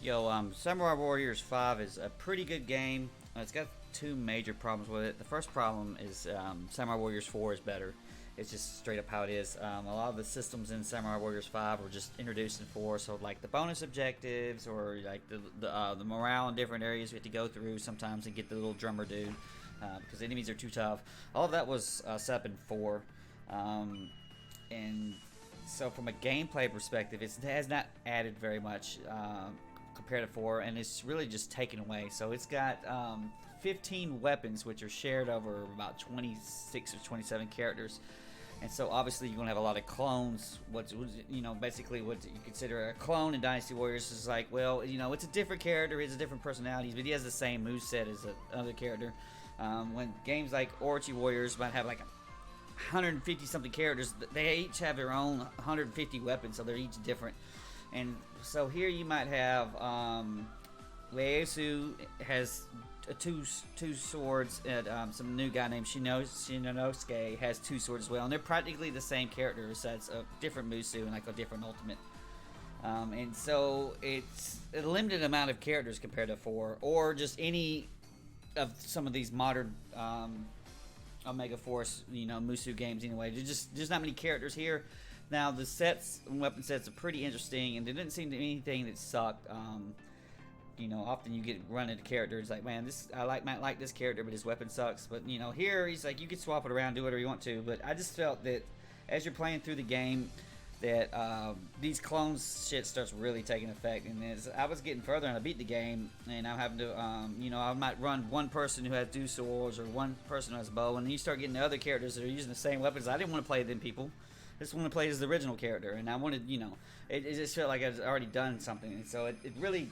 Yo, Samurai Warriors 5 is a pretty good game. It's got two major problems with it. The first problem is Samurai Warriors 4 is better. It's just straight up how it is. A lot of the systems in Samurai Warriors 5 were just introduced in 4, so like the bonus objectives or like the morale in different areas you have to go through sometimes and get the little drummer dude because enemies are too tough. All of that was set up in 4. And so from a gameplay perspective, it has not added very much compared to 4, and it's really just taken away. So it's got 15 weapons, which are shared over about 26 or 27 characters. And so obviously you're gonna have a lot of clones. Basically what you consider a clone in Dynasty Warriors is like, well, it's a different character, he has a different personalities, but he has the same moveset as another character. When games like Orochi Warriors might have like 150 something characters, they each have their own 150 weapons, so they're each different. And so here you might have Ieyasu has two swords, and some new guy named Shinnosuke has 2 swords as well, and they're practically the same character, besides a different Musu and like a different ultimate. And so it's a limited amount of characters compared to 4, or just any of some of these modern Omega Force, Musu games anyway. There's not many characters here. Now the sets and weapon sets are pretty interesting, and there didn't seem to be anything that sucked. Often you get run into characters like, man, I might like this character, but his weapon sucks. But here he's like, you can swap it around, do whatever you want to. But I just felt that as you're playing through the game, that these clones shit starts really taking effect. And as I was getting further and I beat the game, and I'm having to, I might run one person who has 2 swords or one person who has a bow, and then you start getting the other characters that are using the same weapons. I didn't want to play them people. I just want to play as the original character, and I wanted, it just felt like I was already done something, and so it really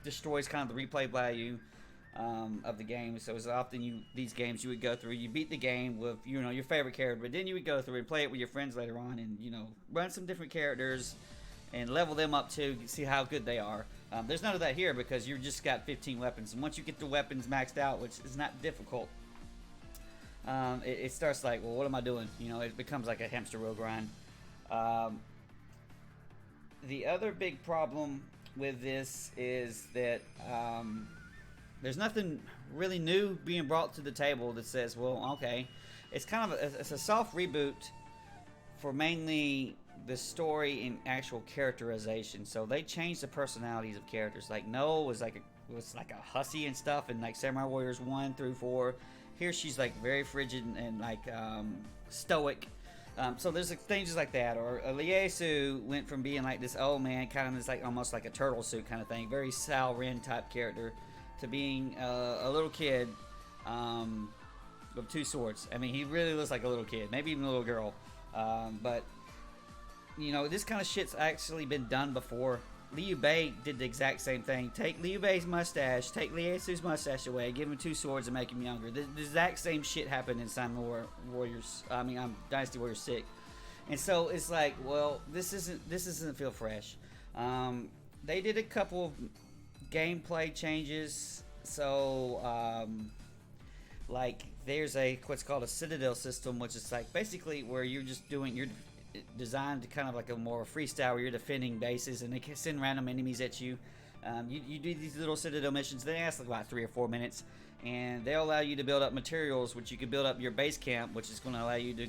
destroys kind of the replay value of the game. So as often these games you would go through, you beat the game with your favorite character, but then you would go through and play it with your friends later on, and run some different characters and level them up to see how good they are. There's none of that here because you just got 15 weapons, and once you get the weapons maxed out, which is not difficult, it starts like, well, what am I doing? It becomes like a hamster wheel grind. The other big problem with this is that there's nothing really new being brought to the table that says, well, okay, it's kind of it's a soft reboot for mainly the story and actual characterization. So they changed the personalities of characters. Like Noah was like a hussy and stuff in like Samurai Warriors 1 through 4. Here she's like very frigid and like stoic. So there's changes like that. Or Ieyasu went from being like this old man, kind of this like almost like a turtle suit kind of thing, very Sal Ren type character, to being a little kid with 2 swords. I mean, he really looks like a little kid, maybe even a little girl. But this kind of shit's actually been done before. Liu Bei did the exact same thing. Take Liu Bei's mustache, take Ieyasu's mustache away, give him 2 swords and make him younger. The exact same shit happened in Samurai Warriors. Dynasty Warriors 6. And so it's like, well, this doesn't feel fresh. They did a couple of gameplay changes. So like there's what's called a Citadel System, which is like basically where you're designed to kind of like a more freestyle where you're defending bases and they can send random enemies at you. You do these little Citadel missions. They last like about 3 or 4 minutes, and they'll allow you to build up materials, which you can build up your base camp, which is going to allow you to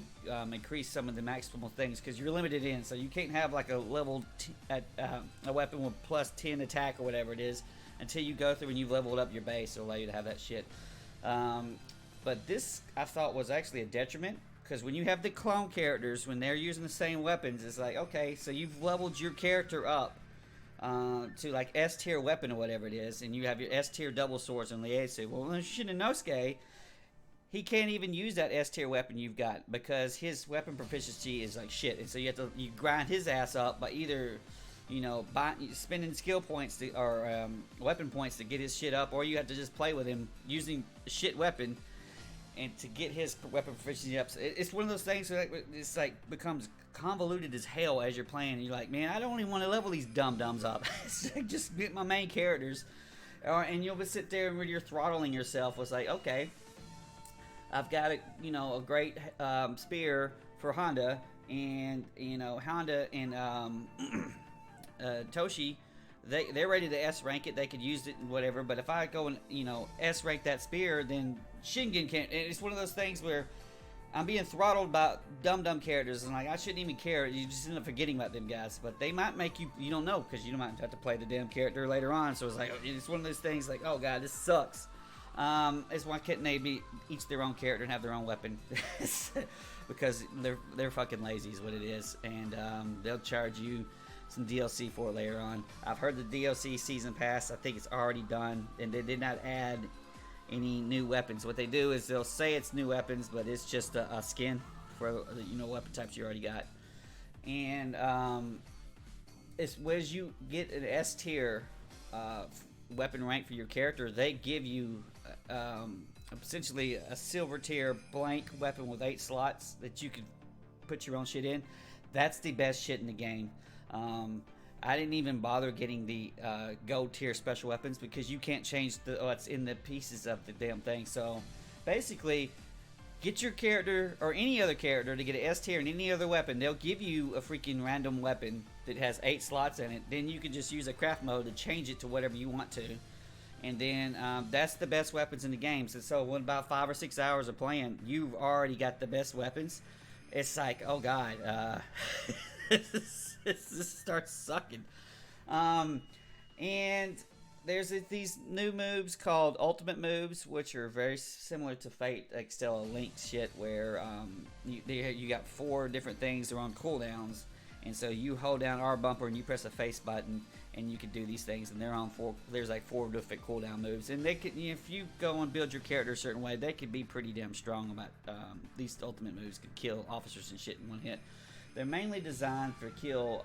increase some of the maximal things because you're limited in. So you can't have like a level a weapon with plus 10 attack or whatever it is until you go through and you've leveled up your base. It'll allow you to have that shit. But this I thought was actually a detriment. Because when you have the clone characters, when they're using the same weapons, it's like, okay, so you've leveled your character up to like S tier weapon or whatever it is, and you have your S tier double swords in Ieyasu. Well, in Shinnosuke, he can't even use that S tier weapon you've got because his weapon proficiency is like shit, and so you grind his ass up by either spending skill points or weapon points to get his shit up, or you have to just play with him using a shit weapon. And to get his weapon proficiency up, it's one of those things where it's like becomes convoluted as hell as you're playing. And you're like, man, I don't even want to level these dum-dums up. It's like, just get my main characters. And you'll sit there and you're throttling yourself. It's like, okay, I've got a great spear for Honda, and Honda and Toshi they're ready to S rank it. They could use it and whatever. But if I go and S rank that spear, then Shingen can't. And it's one of those things where I'm being throttled by dumb characters, and like I shouldn't even care. You just end up forgetting about them guys. But they might make you don't know, because you might have to play the damn character later on. So it's like it's one of those things like, oh god, this sucks. It's why couldn't they be each their own character and have their own weapon? Because they're fucking lazy is what it is, and they'll charge you some DLC for it later on. I've heard the DLC season pass, I think it's already done, and they did not add any new weapons. What they do is they'll say it's new weapons, but it's just a skin for weapon types you already got. And as you get an S tier weapon rank for your character, they give you essentially a silver tier blank weapon with 8 slots that you can put your own shit in. That's the best shit in the game. I didn't even bother getting the gold tier special weapons, because you can't change what's in the pieces of the damn thing. So basically, get your character or any other character to get an S tier and any other weapon. They'll give you a freaking random weapon that has 8 slots in it. Then you can just use a craft mode to change it to whatever you want to. And then that's the best weapons in the game. So in about 5 or 6 hours of playing, you've already got the best weapons. It's like, oh god, this starts sucking. And there's these new moves called ultimate moves, which are very similar to Fate Extella Link shit, where you got 4 different things that are on cooldowns. And so you hold down R bumper and you press the face button, and you can do these things. And they're on 4. There's like 4 different cooldown moves, and they can, if you go and build your character a certain way, they can be pretty damn strong. About these ultimate moves can kill officers and shit in one hit. They're mainly designed for kill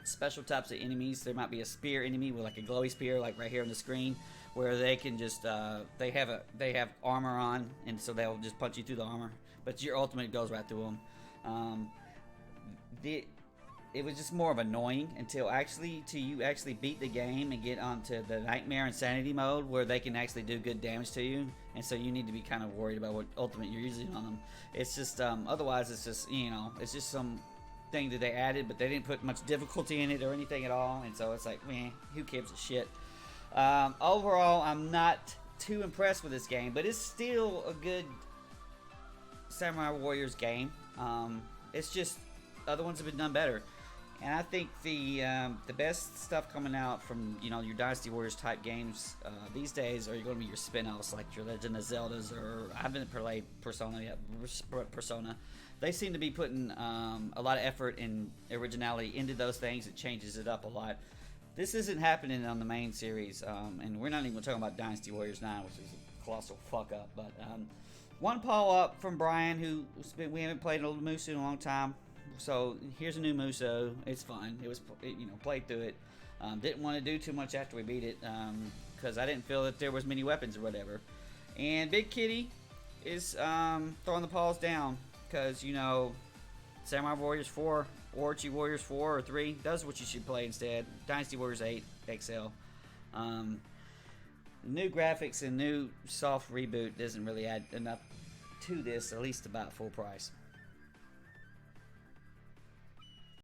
special types of enemies. There might be a spear enemy with like a glowy spear, like right here on the screen, where they can just they have armor on, and so they'll just punch you through the armor. But your ultimate goes right through them. It was just more of annoying until you actually beat the game and get onto the Nightmare Insanity mode, where they can actually do good damage to you, and so you need to be kind of worried about what ultimate you're using on them. It's just otherwise it's just it's just some thing that they added, but they didn't put much difficulty in it or anything at all, and so it's like, man, who gives a shit? Overall, I'm not too impressed with this game, but it's still a good Samurai Warriors game. It's just other ones have been done better. And I think the best stuff coming out from your Dynasty Warriors type games these days are going to be your spin-offs, like your Legend of Zeldas, or I haven't played Persona yet. Persona, they seem to be putting a lot of effort and originality into those things. It changes it up a lot. This isn't happening on the main series, and we're not even talking about Dynasty Warriors 9, which is a colossal fuck up. But one paw up from Brian, we haven't played a Musu in a long time. So here's a new Muso. It's fun. It was played through it. Didn't want to do too much after we beat it, because I didn't feel that there was many weapons or whatever. And Big Kitty is throwing the paws down, because Samurai Warriors 4, Orochi Warriors 4 or 3, that's what you should play instead. Dynasty Warriors 8 XL. New graphics and new soft reboot doesn't really add enough to this, at least about full price.